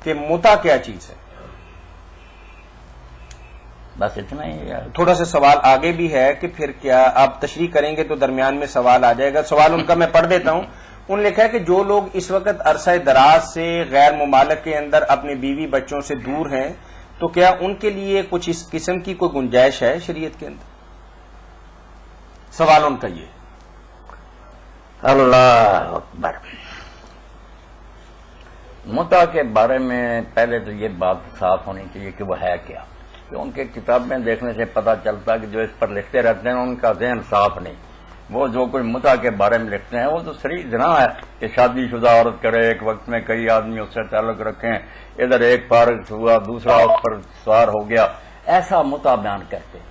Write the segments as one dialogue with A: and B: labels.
A: کہ متع کیا چیز ہے؟
B: بس اتنا ہی.
A: تھوڑا سا سوال آگے بھی ہے کہ پھر کیا آپ تشریح کریں گے تو درمیان میں سوال آ جائے گا. سوال ان کا میں پڑھ دیتا ہوں. انہوں نے لکھا ہے کہ جو لوگ اس وقت عرصہ دراز سے غیر ممالک کے اندر اپنے بیوی بچوں سے دور ہیں تو کیا ان کے لیے کچھ اس قسم کی کوئی گنجائش ہے شریعت کے اندر؟ سوال ان کا یہ.
B: اللہ اکبر. متع کے بارے میں پہلے تو یہ بات صاف ہونی چاہیے کہ وہ ہے کیا، کہ ان کے کتابیں دیکھنے سے پتہ چلتا ہے کہ جو اس پر لکھتے رہتے ہیں ان کا ذہن صاف نہیں. وہ جو کوئی متع کے بارے میں لکھتے ہیں وہ تو صریح زنا ہے کہ شادی شدہ عورت کرے، ایک وقت میں کئی آدمی اس سے تعلق رکھیں، ادھر ایک فارغ ہوا دوسرا اس پر سوار ہو گیا، ایسا متع بیان کرتے ہیں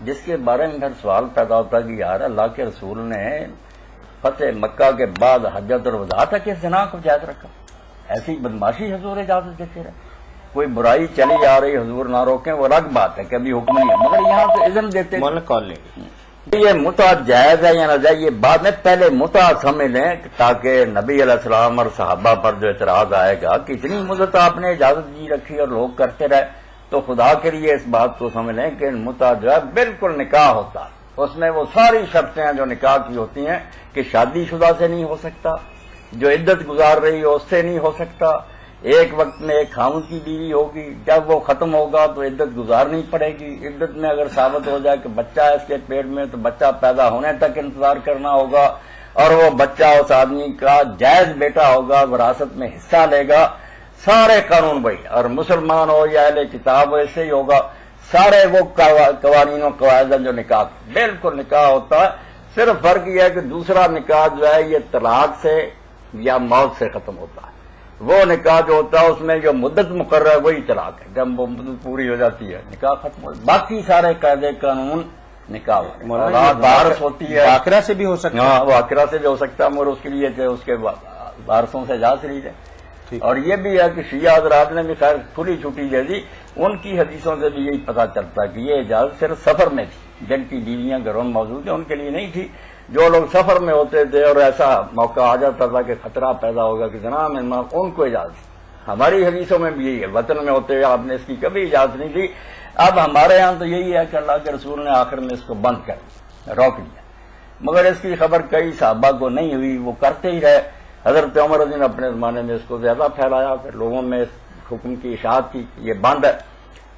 B: جس کے بارے میں پھر سوال پیدا ہوتا ہے کہ یار اللہ کے رسول نے فتح مکہ کے بعد حجۃ الوداع تک اس زنا کو جائز رکھا. ایسی بدماشی حضور اجازت دیتے رہے. کوئی برائی چلی آ رہی حضور نہ روکیں وہ الگ بات ہے کہ ابھی حکم نہیں ہے، مگر یہاں تو اذن دیتے ہیں.
A: مولانا کال لیں گے.
B: یہ متع جائز ہے یا ناجائز یہ بعد میں پہلے متع سمجھ لیں تاکہ نبی علیہ السلام اور صحابہ پر جو اعتراض آئے گا کہ اتنی مدت آپ نے اجازت دی رکھی اور لوگ کرتے رہے، تو خدا کے لیے اس بات کو سمجھ لیں کہ متع جو ہے بالکل نکاح ہوتا ہے. اس میں وہ ساری شرطیں ہیں جو نکاح کی ہوتی ہیں کہ شادی شدہ سے نہیں ہو سکتا، جو عدت گزار رہی ہو اس سے نہیں ہو سکتا، ایک وقت میں ایک خاوند کی بیوی ہوگی، جب وہ ختم ہوگا تو عدت گزارنی پڑے گی. عدت میں اگر ثابت ہو جائے کہ بچہ ہے اس کے پیٹ میں تو بچہ پیدا ہونے تک انتظار کرنا ہوگا، اور وہ بچہ اس آدمی کا جائز بیٹا ہوگا، وراثت میں حصہ لے گا. سارے قانون وہی، اور مسلمان ہو یا اہل کتاب ہو ایسے ہی ہوگا. سارے وہ قوانین و قواعد جو نکاح بالکل نکاح ہوتا ہے. صرف فرق یہ ہے کہ دوسرا نکاح جو ہے یہ طلاق سے یا موت سے ختم ہوتا ہے. وہ نکاح جو ہوتا ہے اس میں جو مدت مقرر ہے وہی طلاق ہے، جب وہ مدت پوری ہو جاتی ہے نکاح ختم ہو. باقی سارے قاعدے قانون نکاح وارث ہوتی ہے.
A: باقرہ سے بھی ہو سکتا ہے.
B: ہاں وہ باقرہ سے بھی ہو سکتا ہے، مگر اس کے لیے اس کے وارثوں سے اجازت لی جائے. اور یہ بھی ہے کہ شیعہ حضرات نے بھی خیر کھلی چھٹی دے دی. ان کی حدیثوں سے بھی یہی پتہ چلتا ہے کہ یہ اجازت صرف سفر میں تھی. جن کی بیویاں گھروں میں موجود ہیں ان کے لیے نہیں تھی. جو لوگ سفر میں ہوتے تھے اور ایسا موقع آ جاتا تھا کہ خطرہ پیدا ہوگا کہ جناب ان کو اجازت تھی. ہماری حدیثوں میں بھی یہی ہے، وطن میں ہوتے ہوئے آپ نے اس کی کبھی اجازت نہیں دی. اب ہمارے یہاں تو یہی ہے کہ اللہ کے رسول نے آخر میں اس کو بند کر روک دیا، مگر اس کی خبر کئی صحابہ کو نہیں ہوئی، وہ کرتے ہی رہے. حضرت عمر رضی اللہ عنہ اپنے زمانے میں اس کو زیادہ پھیلایا، پھر لوگوں میں اس حکم کی اشاعت کی یہ بند ہے.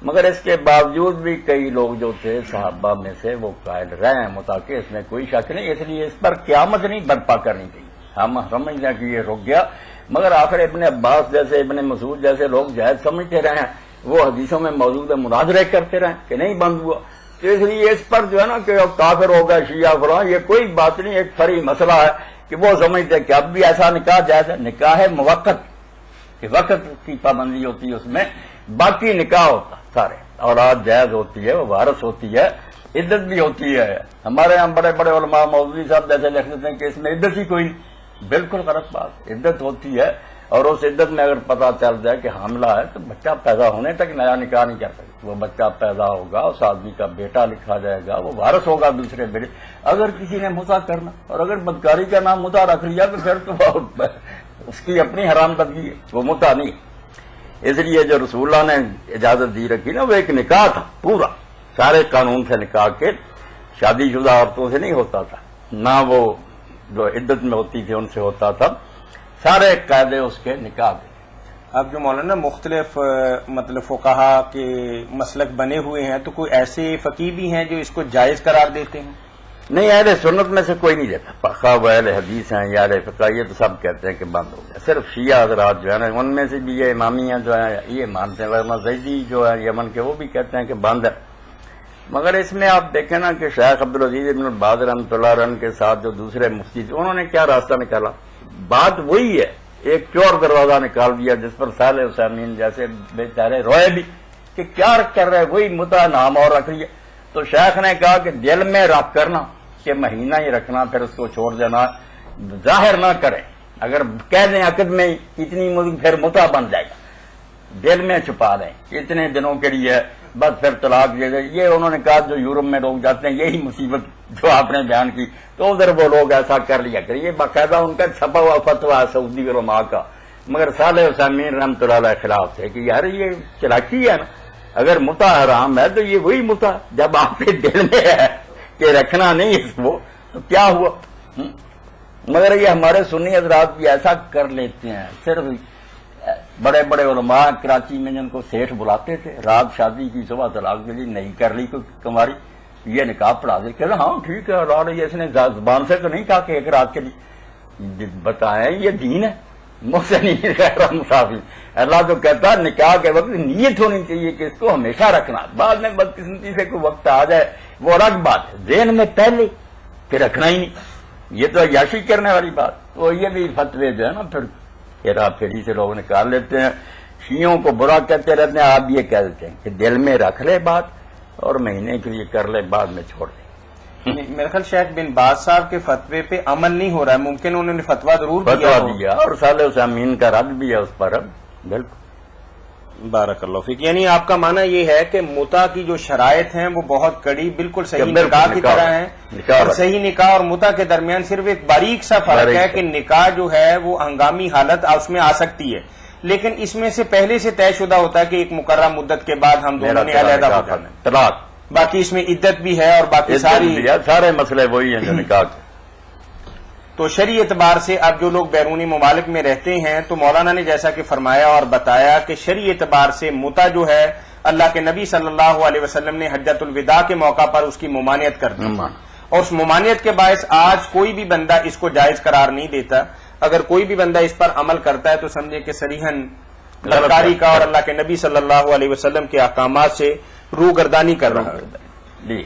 B: مگر اس کے باوجود بھی کئی لوگ جو تھے صحابہ میں سے وہ قائل رہے ہیں متع کے، اس میں کوئی شک نہیں. اس لیے اس پر قیامت نہیں برپا کرنی چاہیے. ہم سمجھتے ہیں کہ یہ رک گیا، مگر آخر ابن عباس جیسے ابن مسعود جیسے لوگ جائز سمجھتے رہے ہیں، وہ حدیثوں میں موجود ہے مناظرے کرتے رہے کہ نہیں بند ہوا. تو اس لیے اس پر جو ہے نا کہ کافر ہو گئے شیعہ فلاں، یہ کوئی بات نہیں. ایک فری مسئلہ ہے کہ وہ سمجھتے کہ اب بھی ایسا نکاح جائز ہے. نکاح ہے موقت کہ وقت کی پابندی ہوتی ہے اس میں، باقی نکاح ہوتا سارے. اولاد جائز ہوتی ہے، وہ وارث ہوتی ہے، عدت بھی ہوتی ہے. ہمارے یہاں بڑے بڑے علماء مولوی صاحب جیسے لکھ دیتے ہیں کہ اس میں عدت ہی کوئی نہیں. بالکل غلط بات. عدت ہوتی ہے، اور اس عدت میں اگر پتہ چل جائے کہ حاملہ ہے تو بچہ پیدا ہونے تک نیا نکاح نہیں کر سکتے. وہ بچہ پیدا ہوگا، اس آدمی کا بیٹا لکھا جائے گا، وہ وارث ہوگا دوسرے بیٹے. اگر کسی نے متع کرنا اور اگر بدکاری کا نام متع رکھ لیا تو پھر تو اس کی اپنی حرام بدگی ہے، وہ متع نہیں. اس لیے جو رسول اللہ نے اجازت دی رکھی نا وہ ایک نکاح تھا پورا، سارے قانون سے نکاح کے. شادی شدہ عورتوں سے نہیں ہوتا تھا، نہ وہ جو عدت میں ہوتی تھی ان سے ہوتا تھا. سارے قاعدے اس کے نکاح کے.
A: اب جو مولانا مختلف مطلب فقہا کے مسلک بنے ہوئے ہیں، تو کوئی ایسے فقی بھی ہیں جو اس کو جائز قرار دیتے ہیں؟
B: نہیں، اہل سنت میں سے کوئی نہیں دیتا. خواہ وہ اہل حدیث ہیں یا اہل فقہ، یہ تو سب کہتے ہیں کہ بند ہو گیا. صرف شیعہ حضرات جو ہے نا ان میں سے بھی یہ امامیہ جو ہے یہ مانتے ہیں، ورنہ زیدی جو ہے یمن کے وہ بھی کہتے ہیں کہ بند ہے. مگر اس میں آپ دیکھیں نا کہ شیخ عبدالعزیز ابن باز رحمۃ اللہ علیہ کے ساتھ جو دوسرے مفتی تھے انہوں نے کیا راستہ نکالا. بات وہی ہے، ایک چور دروازہ نکال دیا جس پر صالح حسین جیسے بیچارے روئے بھی کہ کیا کر رہے، وہی متع نام اور رکھ لیا. تو شیخ نے کہا کہ دل میں رکھ کرنا کہ مہینہ ہی رکھنا، پھر اس کو چھوڑ دینا، ظاہر نہ کریں. اگر کہہ دیں عقد میں اتنی مدت پھر متع بن جائے گا، دل میں چھپا دیں اتنے دنوں کے لیے بس پھر طلاق دے دیں. یہ انہوں نے کہا جو یورپ میں لوگ جاتے ہیں یہی مصیبت جو آپ نے بیان کی، تو ادھر وہ لوگ ایسا کر لیا کریں. یہ باقاعدہ ان کا چھپا ہوا فتویٰ ہے سعودی علماء کا مگر صالح عثیمین رحمۃ اللہ علیہ خلاف تھے کہ یار یہ چلاکی ہے نا، اگر متا حرام ہے تو یہ وہی متا جب آپ کے دل میں ہے کہ رکھنا نہیں اس کو تو کیا ہوا؟ مگر یہ ہمارے سنی حضرات بھی ایسا کر لیتے ہیں، صرف بڑے بڑے علماء کراچی میں جن کو سیٹھ بلاتے تھے، رات شادی کی صبح طلاق کے لیے نہیں کر لی کوئی کماری، یہ نکاح پڑھا دے کہ ہاں ٹھیک ہے را رہی ہے، اس نے زبان سے تو نہیں کہا کہ ایک رات کے لیے بتائیں یہ دین ہے، مجھ سے نہیں غیر مسافر۔ اللہ تو کہتا ہے نکاح کے وقت نیت ہونی چاہیے کہ اس کو ہمیشہ رکھنا، بعد میں بدقسمتی سے کوئی وقت آ جائے وہ الگ بات ہے، ذہن میں پہلے کہ رکھنا ہی نہیں، یہ تو عیاشی کرنے والی بات۔ تو یہ بھی فتوے جو ہے نا پھر ہیرا پھیری سے لوگ نکال لیتے ہیں، شیعوں کو برا کہتے رہتے ہیں، آپ یہ کہہ دیتے ہیں کہ دل میں رکھ لے بات اور مہینے کے لیے کر لے بعد میں چھوڑ دے۔
A: میرے خیال شیخ بن باز صاحب کے فتوے پہ عمل نہیں ہو رہا ہے، ممکن انہوں نے فتویٰ ضرور
B: فتویٰ دیا اور صالح عثیمین کا رد بھی ہے اس پر اب بالکل۔
A: بارک اللہ فیک، یعنی آپ کا معنی یہ ہے کہ متا کی جو شرائط ہیں وہ بہت کڑی، بالکل صحیح
B: بالکل
A: نکاح کی طرح ہیں،
B: نکاح
A: اور صحیح نکاح اور متا کے درمیان صرف ایک باریک سا فرق ہے کہ نکاح جو ہے وہ ہنگامی حالت اس میں آ سکتی ہے، لیکن اس میں سے پہلے سے طے شدہ ہوتا ہے کہ ایک مقررہ مدت کے بعد ہم دونوں نے علیحدہ ہو جانا ہے،
B: طلاق،
A: باقی اس میں عدت بھی ہے اور باقی
B: سارے مسئلے وہی ہیں جو نکاح کے۔
A: تو شرعی اعتبار سے اب جو لوگ بیرونی ممالک میں رہتے ہیں تو مولانا نے جیسا کہ فرمایا اور بتایا کہ شرعی اعتبار سے متا جو ہے اللہ کے نبی صلی اللہ علیہ وسلم نے حجۃ الوداع کے موقع پر اس کی ممانعت کر دی، اور اس ممانعت کے باعث آج کوئی بھی بندہ اس کو جائز قرار نہیں دیتا۔ اگر کوئی بھی بندہ اس پر عمل کرتا ہے تو سمجھے کہ صریحاً بدکاری کا اور اللہ کے نبی صلی اللہ علیہ وسلم کے احکامات سے روگردانی کر رہا ہے۔